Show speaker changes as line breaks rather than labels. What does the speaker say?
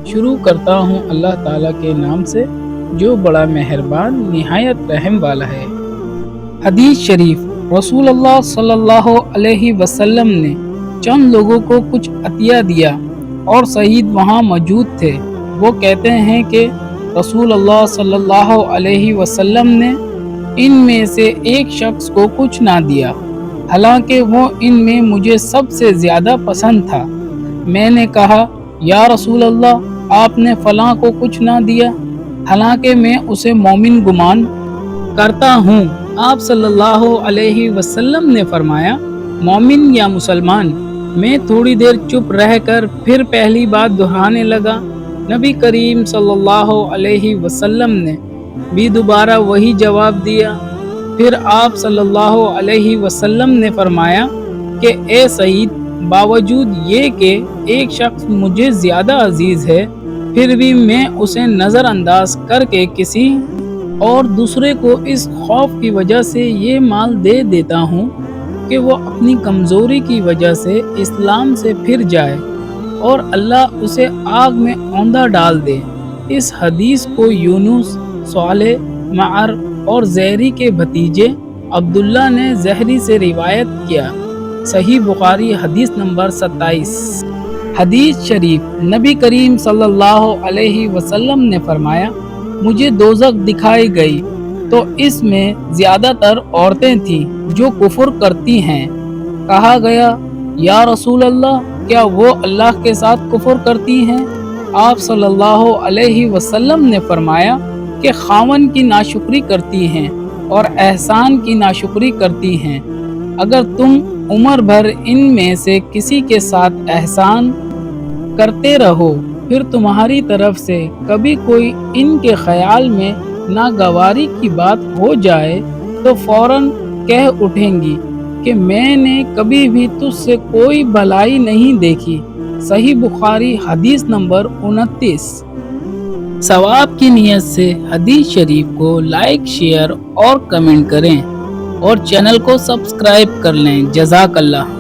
شروع کرتا ہوں اللہ تعالیٰ کے نام سے جو بڑا مہربان نہایت رحم والا ہے۔ حدیث شریف، رسول اللہ صلی اللہ علیہ وسلم نے چند لوگوں کو کچھ عطیہ دیا اور شہید وہاں موجود تھے۔ وہ کہتے ہیں کہ رسول اللہ صلی اللہ علیہ وسلم نے ان میں سے ایک شخص کو کچھ نہ دیا، حالانکہ وہ ان میں مجھے سب سے زیادہ پسند تھا۔ میں نے کہا، یا رسول اللہ، آپ نے فلاں کو کچھ نہ دیا، حالانکہ میں اسے مومن گمان کرتا ہوں۔ آپ صلی اللہ علیہ وسلم نے فرمایا، مومن یا مسلمان؟ میں تھوڑی دیر چپ رہ کر پھر پہلی بات دہرانے لگا۔ نبی کریم صلی اللہ علیہ وسلم نے بھی دوبارہ وہی جواب دیا۔ پھر آپ صلی اللہ علیہ وسلم نے فرمایا کہ اے سعید، باوجود یہ کہ ایک شخص مجھے زیادہ عزیز ہے، پھر بھی میں اسے نظر انداز کر کے کسی اور دوسرے کو اس خوف کی وجہ سے یہ مال دے دیتا ہوں کہ وہ اپنی کمزوری کی وجہ سے اسلام سے پھر جائے اور اللہ اسے آگ میں اوندھا ڈال دے۔ اس حدیث کو یونس، صالح، معر اور زہری کے بھتیجے عبداللہ نے زہری سے روایت کیا۔ صحیح بخاری حدیث نمبر 27۔ حدیث شریف، نبی کریم صلی اللہ علیہ وسلم نے فرمایا، مجھے دوزخ دکھائی گئی تو اس میں زیادہ تر عورتیں تھیں جو کفر کرتی ہیں۔ کہا گیا، یا رسول اللہ، کیا وہ اللہ کے ساتھ کفر کرتی ہیں؟ آپ صلی اللہ علیہ وسلم نے فرمایا کہ خاوند کی ناشکری کرتی ہیں اور احسان کی ناشکری کرتی ہیں۔ اگر تم عمر بھر ان میں سے کسی کے ساتھ احسان کرتے رہو، پھر تمہاری طرف سے کبھی کوئی ان کے خیال میں ناگواری کی بات ہو جائے تو فوراً کہہ اٹھیں گی کہ میں نے کبھی بھی تجھ سے کوئی بھلائی نہیں دیکھی۔ صحیح بخاری حدیث نمبر 29۔ ثواب کی نیت سے حدیث شریف کو لائک، شیئر اور کمنٹ کریں اور چینل کو سبسکرائب کر لیں۔ جزاک اللہ۔